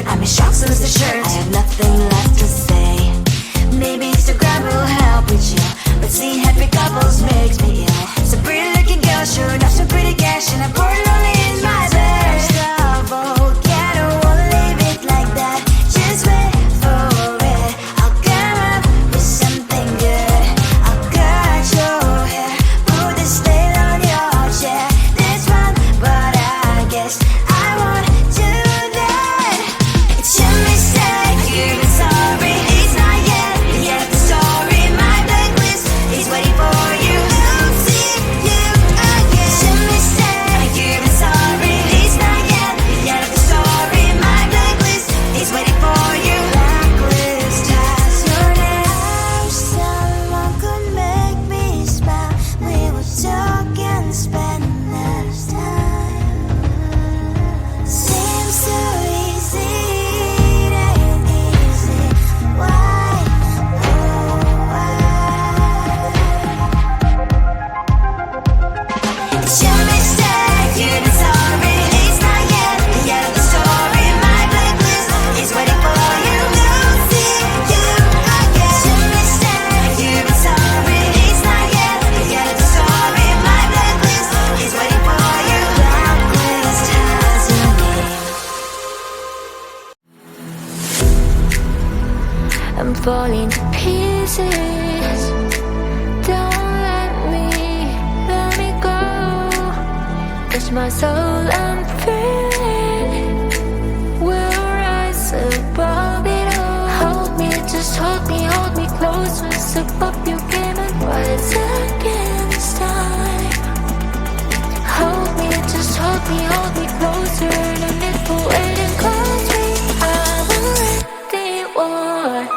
I'm in shock, so it's the shirt. I have nothing left to say. Maybe Instagram will help with you, but seeing happy couples makes me ill. Some pretty looking girl showing off some pretty cash, and I'm bored lonely in my bed. Stop, okay, I don't wanna leave it like that. Just wait for it. I'll come up with something good. I'll cut your hair, put this nail on your chair. This one, but I guess I won't do that. It's your mistake, you've been sorry. It's not yet the end of the story. My blacklist is waiting for you. I'll see you again. It's your mistake, you've been sorry. It's not yet the end of the story. My blacklist is waiting for you. Blacklist has your name. I wish someone could make me smile. We would talk and spend less time. Seems so easy, it ain't easy. Why, oh why? It's your mistake, you've been sorry. It's not yet the end of the story. My blacklist is waiting for you. I'll see you again. It's your mistake, you've been sorry. It's not yet the end of the story. My blacklist is waiting for you. Blacklist has your name. I'm falling to pieces. Don't let me go. Touch my soul, I'm feeling. We'll rise above it all. Hold me, just hold me closer. Step up your game and rise against time. Hold me, just hold me closer. No need for waiting, close me. I'm already warm.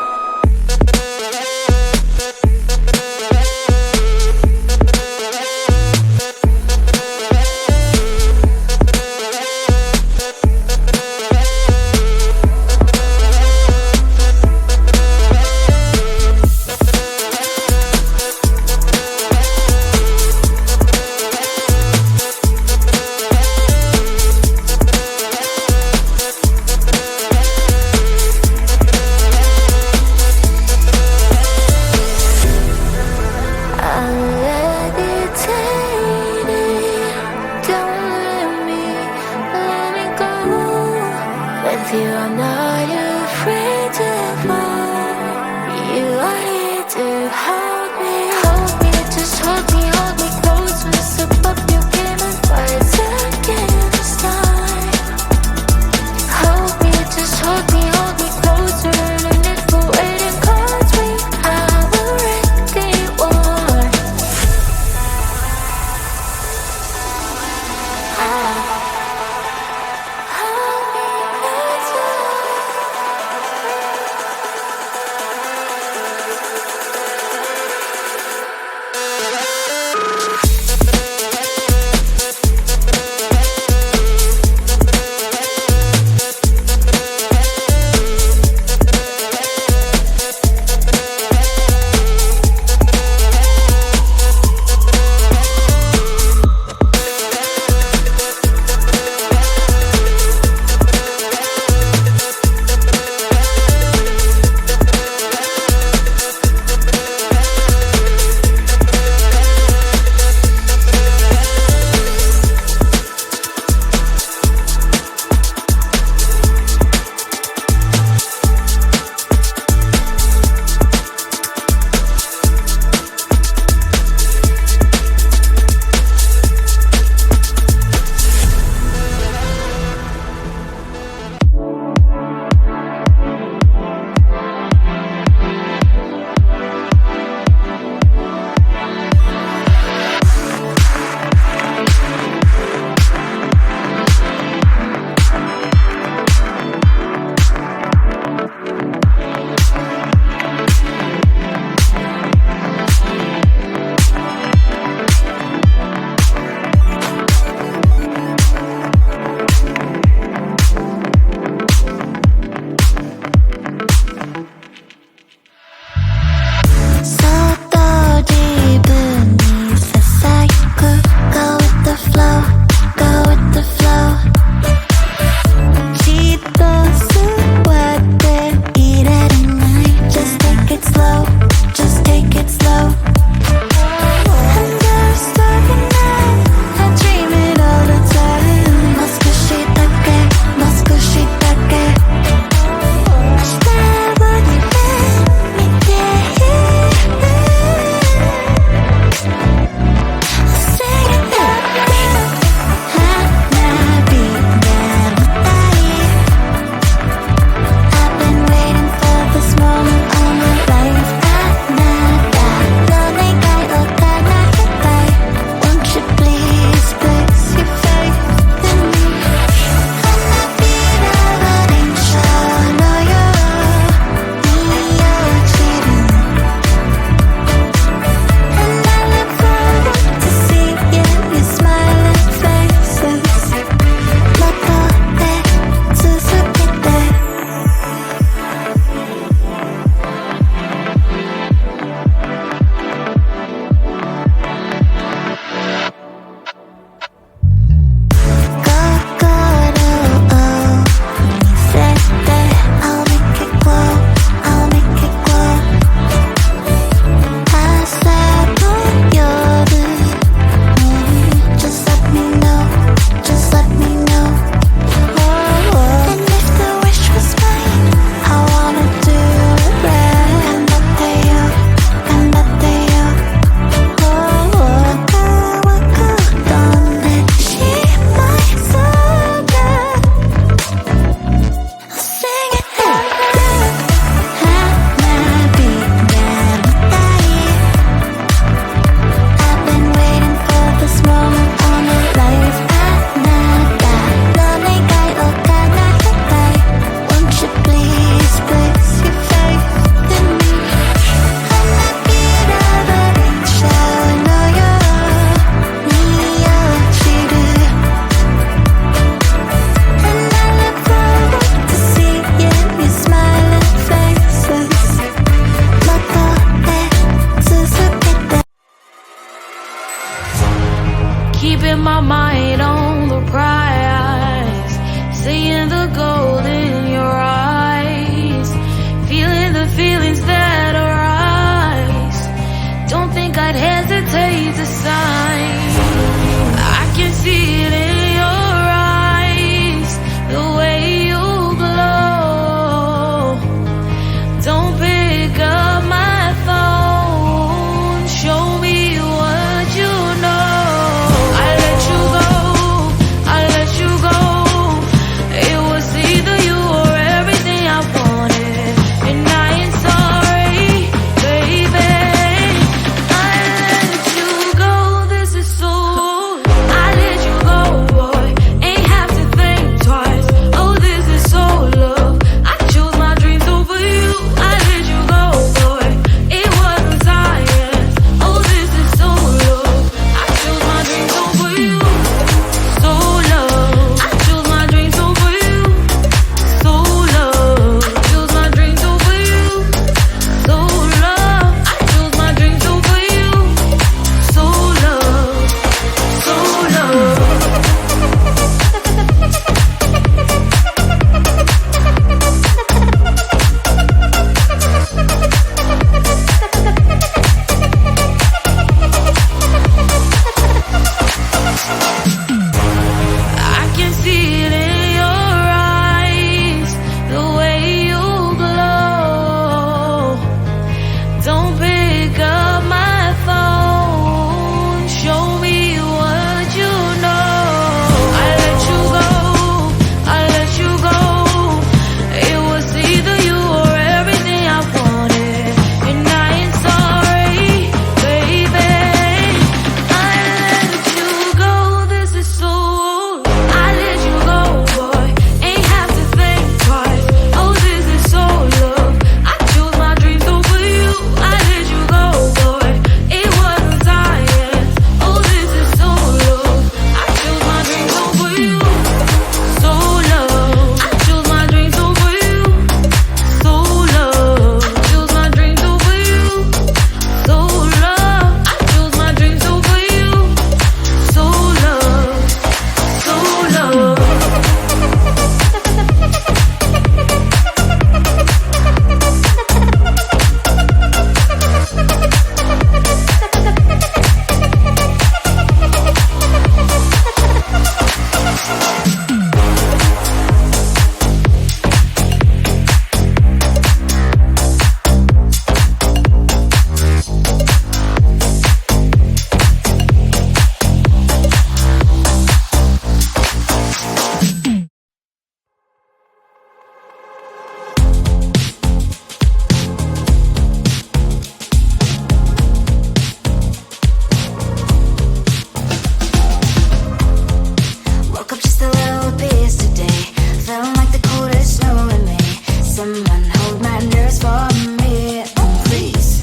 hold my nerves for me. Please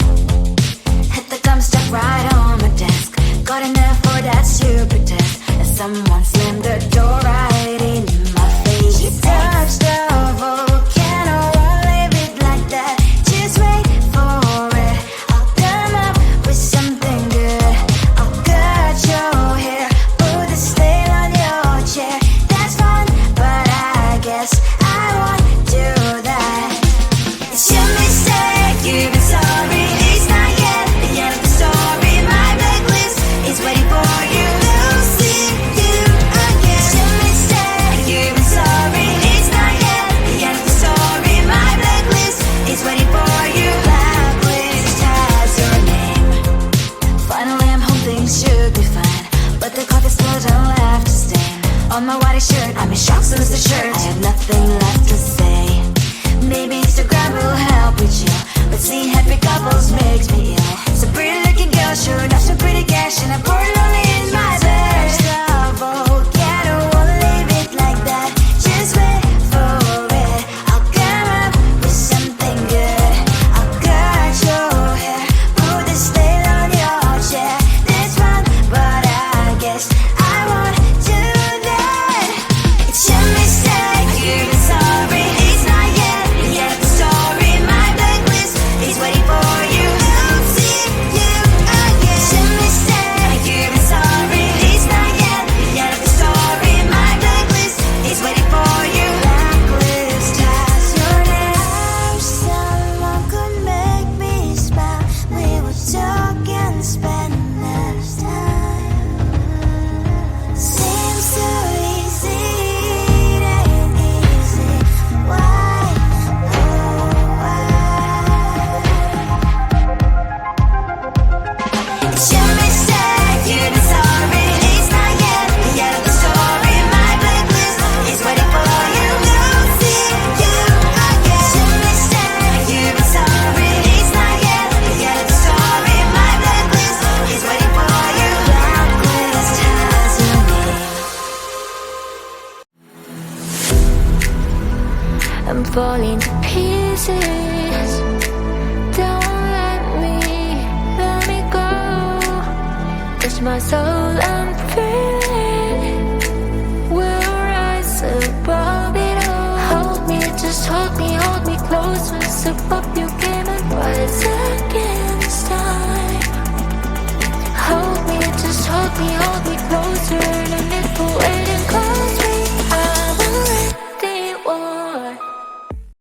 hit the gum stuck right on my desk. Got enough for that stupid test. And someone slammed the door right in my face. You touched the volcano, won't leave it like that. Just wait for it. I'll come up with something good. I'll cut your hair, put the stain on your chair. That's fun, but I guess I won't do that. It's your mistake, you've been sorry. It's not yet the end of the story. My blacklist is waiting for you. I'll see you again. It's your mistake, you've been sorry. It's not yet the end of the story. My blacklist is waiting for you. Blacklist has your name. Finally I'm home, things should be fine, but the coffee still don't left to stain on my white shirt. I'm in shock, so it's the shirt. I have nothing left to say. Maybe Instagram will help with you, but seeing happy couples makes me ill. Some pretty looking girl showing off some pretty cash, and I'm bored lonely in my bed. Volcano, won't leave it like that. Just wait for it. I'll come up with something good. I'll cut your hair, put the stain on your chair. This one, but I guess I won't do that. It's your mistake, you've been sorry. It's not yet the end of the story. My blacklist is waiting for you. I'll see you again. It's your mistake, you've been sorry. It's not yet the end of the story. My blacklist is waiting for you. Blacklist has your name. Someone could make me smile. We would talk and spend less time. Seems so easy, it ain't easy. Why? Oh, why? It's your mistake, you've been sorry. It's not yet the end of the story. My blacklist is waiting for you. I'll see you again. It's your mistake, you've been sorry. It's not yet the end of the story. My blacklist is waiting for you. Blacklist has your name. I'm falling to pieces. Don't let me go. Touch my soul, I'm feeling. We'll rise above it all. Hold me, just hold me closer. Step up your game and rise against time. Hold me, just hold me closer. And it will